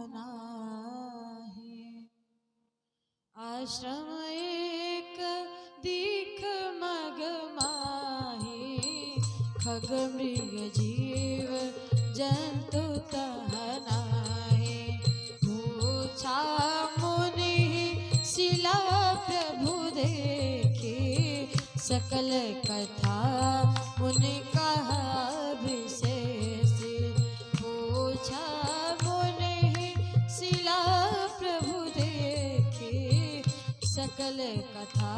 नाही। आश्रम एक दीख मग माही, खग मृग जीव जंतु तह नाही। पूछा मुनि शिला प्रभु देखी, सकल कथा मुनि कहा विशेष। पूछा मुनि शिला प्रभु देखी, सकल कथा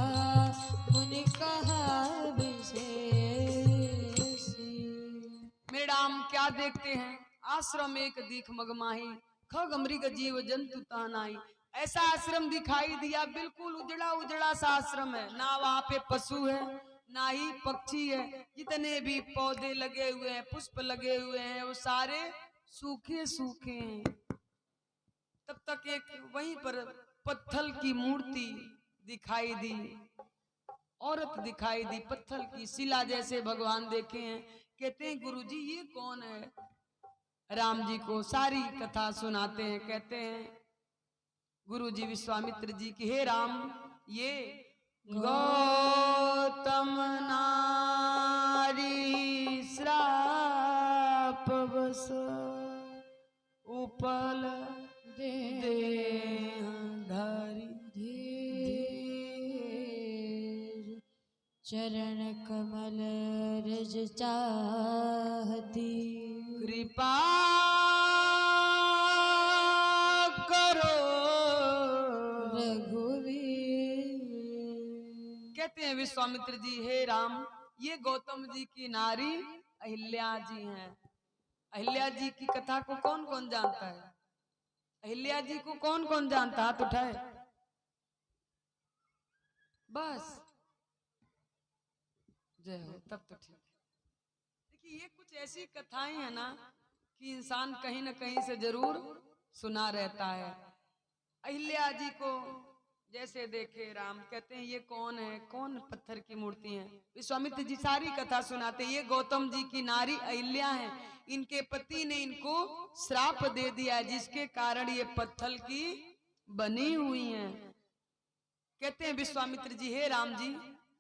मुनि कहा विशेष। मेरे राम क्या देखते हैं? आश्रम एक दीख मगमाही, खग मृग जीव जंतु ता नाही। ऐसा आश्रम दिखाई दिया, बिल्कुल उजड़ा उजड़ा सा आश्रम है। ना वहाँ पे पशु है, ना ही पक्षी है। जितने भी पौधे लगे हुए हैं, पुष्प लगे हुए हैं, वो सारे सूखे सूखे हैं। तब तक एक वहीं पर पत्थर की मूर्ति दिखाई दी, औरत दिखाई दी, पत्थर की शिला जैसे भगवान देखे हैं। कहते हैं गुरुजी ये कौन है? राम जी को सारी कथा सुनाते हैं। कहते हैं गुरुजी विश्वामित्र जी की, हे राम ये गौतम नारी श्राप बस उपल दे धारी। चरण कमल रज चाहती, कृपा करो रघुवीर। कहते हैं विश्वामित्र जी, हे राम ये गौतम जी की नारी अहिल्या जी हैं। अहिल्या जी की कथा को कौन कौन जानता है? अहिल्या जी को कौन कौन जानता? हाथ उठाए। बस जय हो, तब तो ठीक है। देखिए ये कुछ ऐसी कथाएं हैं ना कि इंसान कहीं ना कहीं से जरूर सुना रहता है। अहिल्या जी को जैसे देखे राम, कहते हैं ये कौन है? कौन पत्थर की मूर्ति है? विश्वामित्र जी सारी कथा सुनाते हैं। ये गौतम जी की नारी अहिल्या है। इनके पति ने इनको श्राप दे दिया, जिसके कारण ये पत्थर की बनी हुई हैं। कहते हैं विश्वामित्र जी, हे राम जी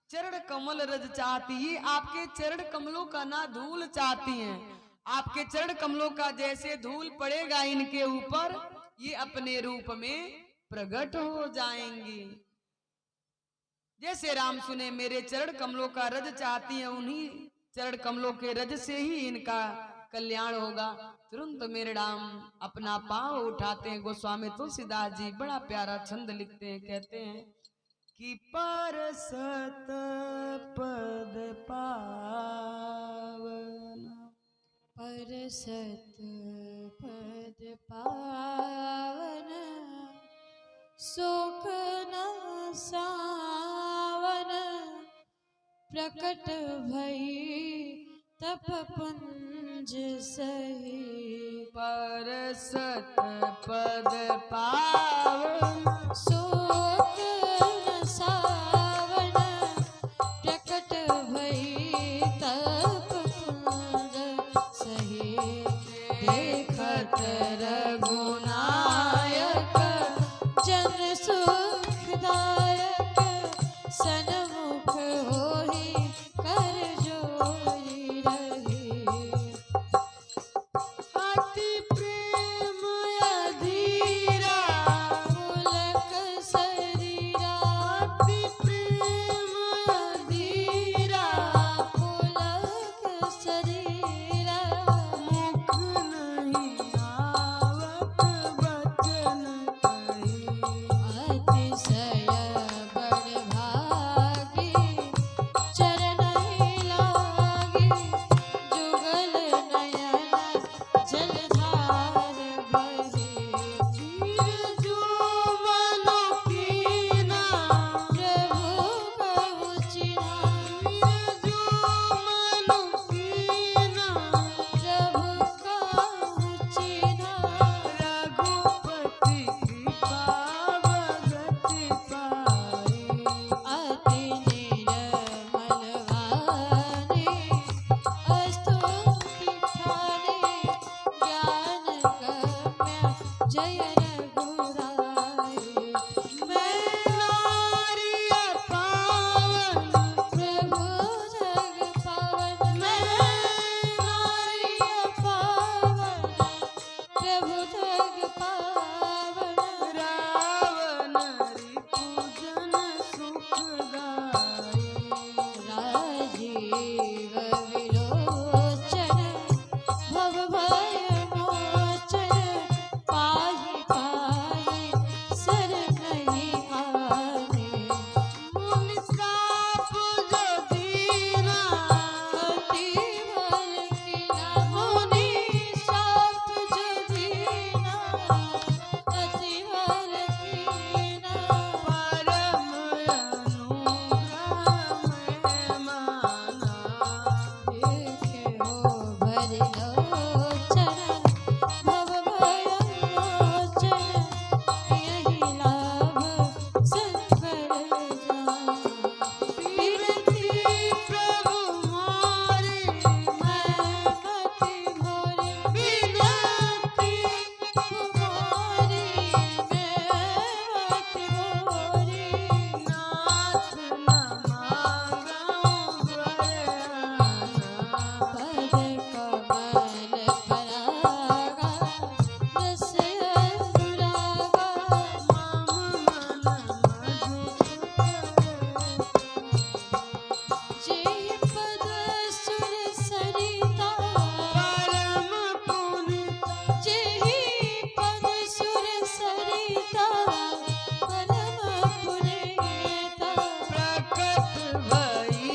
चरण कमल रज चाहती, ये आपके चरण कमलों का ना धूल चाहती हैं। आपके चरण कमलों का जैसे धूल पड़ेगा इनके ऊपर, ये अपने रूप में प्रकट हो जाएंगी। जैसे राम सुने मेरे चरण कमलों का रज चाहती हैं, उन्हीं चरण कमलों के रज से ही इनका कल्याण होगा। तुरंत मेरे राम अपना पांव उठाते हैं। गोस्वामी तुलसीदास जी बड़ा प्यारा छंद लिखते हैं, कहते हैं कि परसत पद पावन, परसत पद पावन, शोक न सावन, प्रकट भई तप पुंज सही। परसत पद पावन, शोक न सावन, प्रकट भई तप पुंज सही। देखत रघुनायक जन सुखदायक, सन्मुख होहि कर जोई रही। अति प्रेम अधीरा जय रघुराई। मैं नारिय पावन प्रभु जग पावन, मैं नारिय पावन प्रभु जग पावन। रावण रिपुजन सुखदाई। राजीव विलोचन भव भय मोचन, पाहि पाहि शरणहि आने। मुनि साप जो दीना अति बल कीना, मुनि शाप जो दीना, अति बल कीना। परम अनुग्रह में माना। देखे हो भरि लोचन भव भय मोचन, यही लाभ संकर जाना। बिनती प्रभु मोरी मैं मति भोरी, बिनती तुम्हारी मैं मति भोरी। नाथ न मांगऊँ द्वारना। पद कमल परागा, रस अनुरागा। मम मन मधुर जेहि पद सुर सरिता, परम पुनीत जेहि पद सुर सरिता, परम पुनीता। प्रकट भई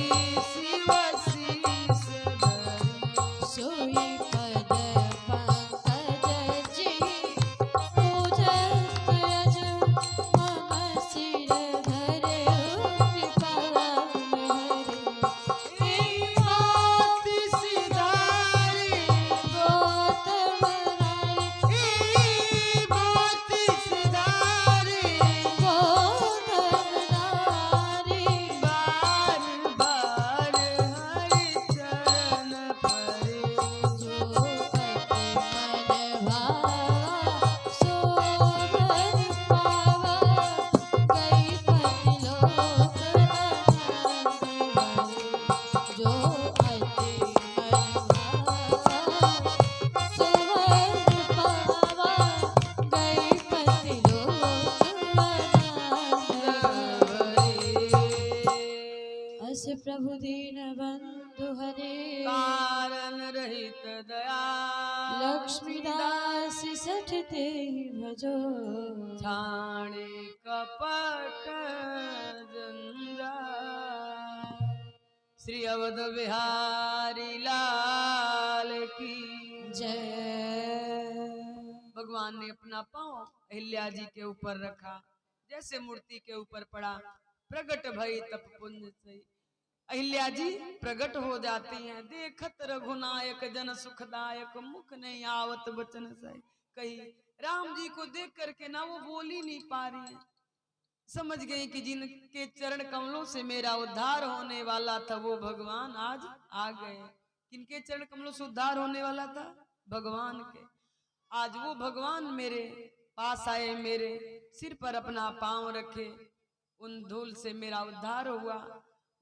शिव शीस धरि। सोई पद पंकज जेहि पूजत अज, मम सिर धरे कृपा हरि। बाति सिधारी गौतम नारी, बाति सिधारी गौतम नारी। बार बार हरि चरण परे। जो पति मन भावा, सो वर पावा। गई पति लोक आनंद भरे। जो अति मन भावा, सो वर पावा। गई पति लोक आनंद भरे। अस प्रभु दीन बंधु हरे, कारण रहित दया लक्ष्मीदास सठ ते भजो। छाणे कपट जंजाल। श्री अवध बिहारी लाल की जय। भगवान ने अपना पांव अहिल्या जी के ऊपर रखा, जैसे मूर्ति के ऊपर पड़ा, प्रगट भई तप पुंज सही। अहिल्या जी प्रगट हो जाती हैं। देखत रघुनायक जन सुखदायक, मुख नहीं आवत बचन सही। कही राम जी को देख करके ना वो बोल ही नहीं पा रही है। समझ गई कि जिनके चरण कमलों से मेरा उद्धार होने वाला था वो भगवान आज आ गए। किनके चरण कमलों से उद्धार होने वाला था? भगवान के। आज वो भगवान मेरे पास आए, मेरे सिर पर अपना पांव रखे, उन धूल से मेरा उद्धार हुआ।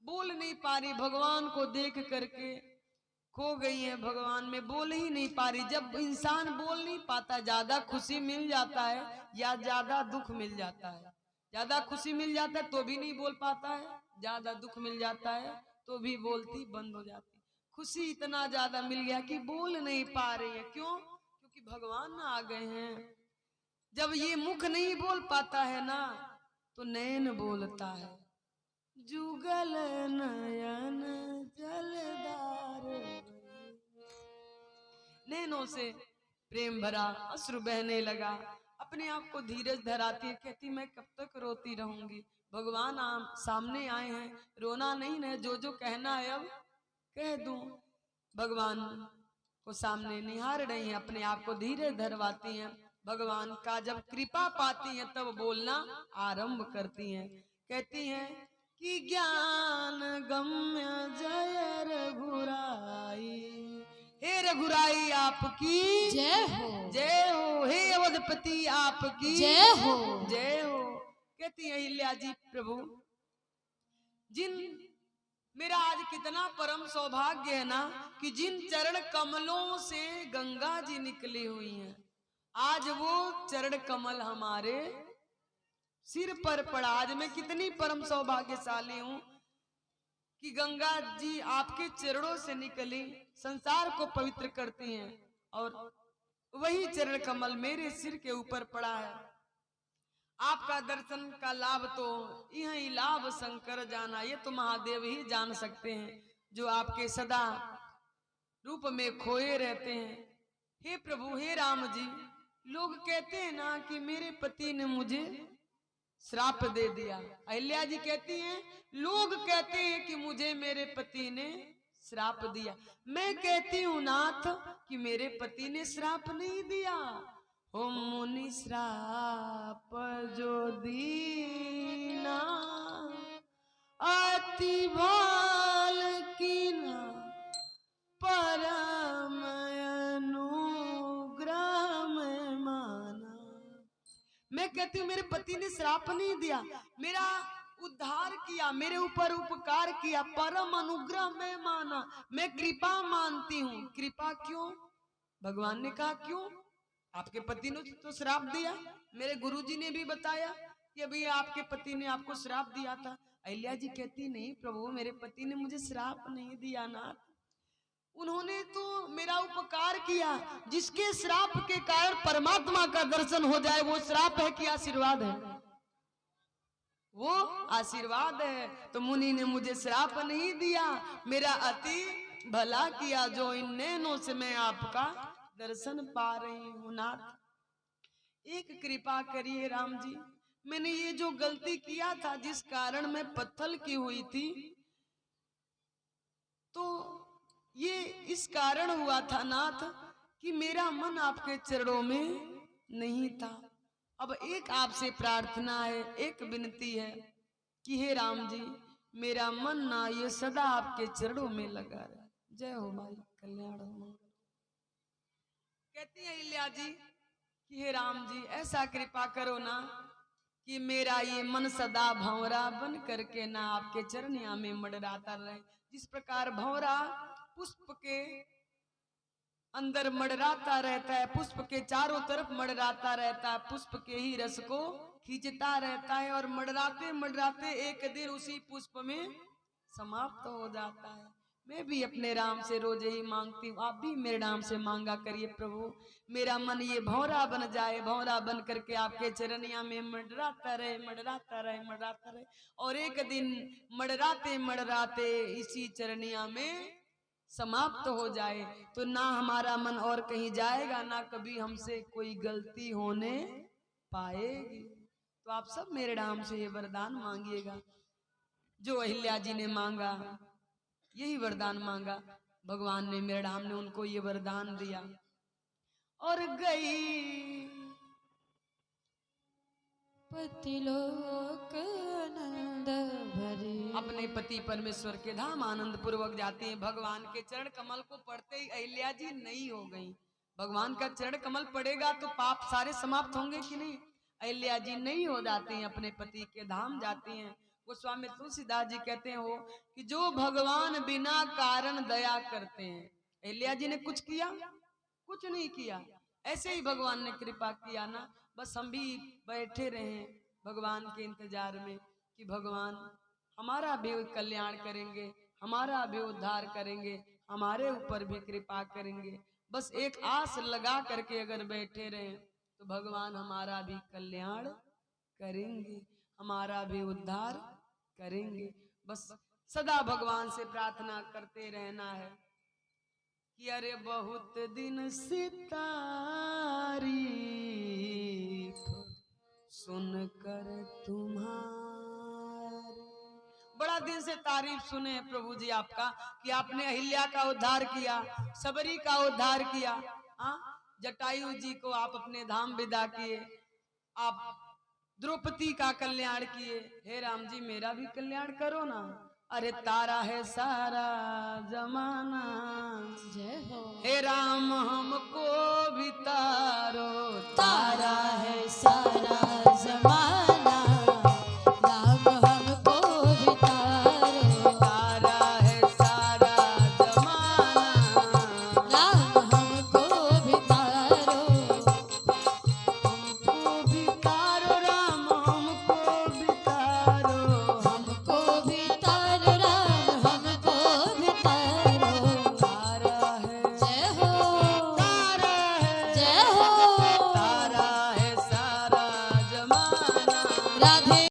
बोल नहीं पा रही, भगवान को देख करके खो गई है, भगवान में बोल ही नहीं पा रही। जब इंसान बोल नहीं पाता, ज्यादा खुशी मिल जाता है या ज्यादा दुख मिल जाता है? ज्यादा खुशी मिल जाता है तो भी नहीं बोल पाता है, ज्यादा दुख मिल जाता है तो भी बोलती बंद हो जाती। खुशी इतना ज्यादा मिल गया कि बोल नहीं पा रही है। क्यों? क्योंकि भगवान आ गए हैं। जब ये मुख नहीं बोल पाता है ना, तो नयन बोलता है। जुगल नयन जलदार, नैनों से प्रेम भरा अश्रु बहने लगा। अपने आप को धीरज धराती है, कहती मैं कब तक रोती रहूंगी। भगवान सामने आए हैं, रोना नहीं है, जो जो कहना है अब कह दूं। भगवान को सामने निहार रही हैं, अपने आप को धीरज धरवाती हैं। भगवान का जब कृपा पाती हैं तब बोलना आरंभ करती हैं। कहती हैं कि ज्ञान गम्य जय रघुराई, हे रघुराई आपकी जय हो, जय हो, हे अवधपति आपकी जय हो। जय हो। कहती है अहिल्या जी, प्रभु जिन मेरा आज कितना परम सौभाग्य है ना कि जिन चरण कमलों से गंगा जी निकली हुई हैं, आज वो चरण कमल हमारे सिर पर पड़ा। आज मैं कितनी परम सौभाग्यशाली हूं कि गंगा जी आपके चरणों से निकली, संसार को पवित्र करती हैं, और वही चरण कमल मेरे सिर के ऊपर पड़ा है। आपका दर्शन का लाभ तो यही लाभ शंकर जाना, ये तो महादेव ही जान सकते हैं जो आपके सदा रूप में खोए रहते हैं। हे प्रभु, हे राम जी, लोग कहते हैं ना कि मेरे पति ने मुझे श्राप दे दिया। अहिल्या जी कहती हैं लोग कहते हैं कि मुझे मेरे पति ने श्राप दिया। मैं कहती हूँ नाथ कि मेरे पति ने श्राप नहीं दिया। हो मुनि श्राप जो दीना अति भाल कीना परम अनुग्रह में माना। मैं कहती हूँ मेरे पति ने श्राप नहीं दिया, मेरा उद्धार किया, मेरे ऊपर उपकार किया, परम अनुग्रह में माना। मैं कृपा मानती हूँ। कृपा क्यों? भगवान ने कहा क्यों? आपके पति ने तो श्राप दिया। मेरे गुरुजी ने भी बताया कि अभी आपके पति ने आपको श्राप दिया था। अहिल्या जी कहती नहीं प्रभु, मेरे पति ने मुझे श्राप नहीं दिया ना, उन्होंने तो मेरा उपकार किया। जिसके श्राप के कारण परमात्मा का दर्शन हो जाए वो श्राप है कि आशीर्वाद है? वो आशीर्वाद है। तो मुनि ने मुझे श्राप नहीं दिया, मेरा अति भला किया जो इन नैनों से मैं आपका दर्शन पा रही हूं। नाथ एक कृपा करिए राम जी, मैंने ये जो गलती किया था जिस कारण मैं पत्थल की हुई थी, तो ये इस कारण हुआ था नाथ कि मेरा मन आपके चरणों में नहीं था। अब एक आपसे प्रार्थना है, एक विनती है कि हे राम जी, मेरा मन ना ये सदा आपके चरणों में लगा रहे। जय हो भाई, कल्याण हो। कहती है अहिल्या जी कि हे राम जी, ऐसा कृपा करो ना कि मेरा ये मन सदा भंवरा बन करके ना आपके चरणिया में मडराता रहे। जिस प्रकार भंवरा पुष्प के अंदर मडराता रहता है, पुष्प के चारों तरफ मडराता रहता है, पुष्प के ही रस को खींचता रहता है, और मडराते मडराते एक दिन उसी पुष्प में समाप्त हो जाता है। मैं भी अपने राम से रोज ही मांगती हूँ, आप भी मेरे नाम से मांगा करिए प्रभु, मेरा मन ये भंवरा बन जाए, भंवरा बन करके आपके चरनिया में मडराता रहे, मडराता रहे, मडराता रहे, और एक दिन मडराते मडराते इसी चरनिया में समाप्त हो जाए, तो ना हमारा मन और कहीं जाएगा, ना कभी हमसे कोई गलती होने पाएगी। तो आप सब मेरे नाम से ये वरदान मांगिएगा जो अहिल्या जी ने मांगा, यही वरदान मांगा, भगवान ने मेरे नाम ने उनको ये वरदान दिया। और गई पतिलोक आनंद भरे, अपने पति परमेश्वर के धाम आनंद पूर्वक जाती हैं। भगवान के चरण कमल को पढ़ते ही अहिल्या जी नहीं हो गई। भगवान का चरण कमल पड़ेगा तो पाप सारे समाप्त होंगे कि नहीं? अहिल्या जी नहीं हो जाती हैं, अपने पति के धाम जाती हैं। गोस्वामी तुलसीदास जी कहते हो कि जो भगवान बिना कारण दया करते हैं, अहिल्या जी ने कुछ किया? कुछ नहीं किया। ऐसे ही भगवान ने कृपा किया ना, बस हम भी बैठे रहे भगवान के इंतजार में कि भगवान हमारा भी कल्याण करेंगे, हमारा भी उद्धार करेंगे, हमारे ऊपर भी कृपा करेंगे। बस एक आस लगा करके अगर बैठे रहे तो भगवान हमारा भी कल्याण करेंगे, हमारा भी उद्धार करेंगे। बस सदा भगवान से प्रार्थना करते रहना है कि अरे बहुत दिन से तारीफ सुनकर तुम्हारी, बड़ा दिन से तारीफ सुने हैं प्रभु जी आपका कि आपने अहिल्या का उद्धार किया, सबरी का उद्धार किया, जटायु जी को आप अपने धाम विदा किए, आप द्रौपदी का कल्याण किए। हे राम जी, मेरा भी कल्याण करो ना। अरे तारा है सारा जमाना, जय हो। हे राम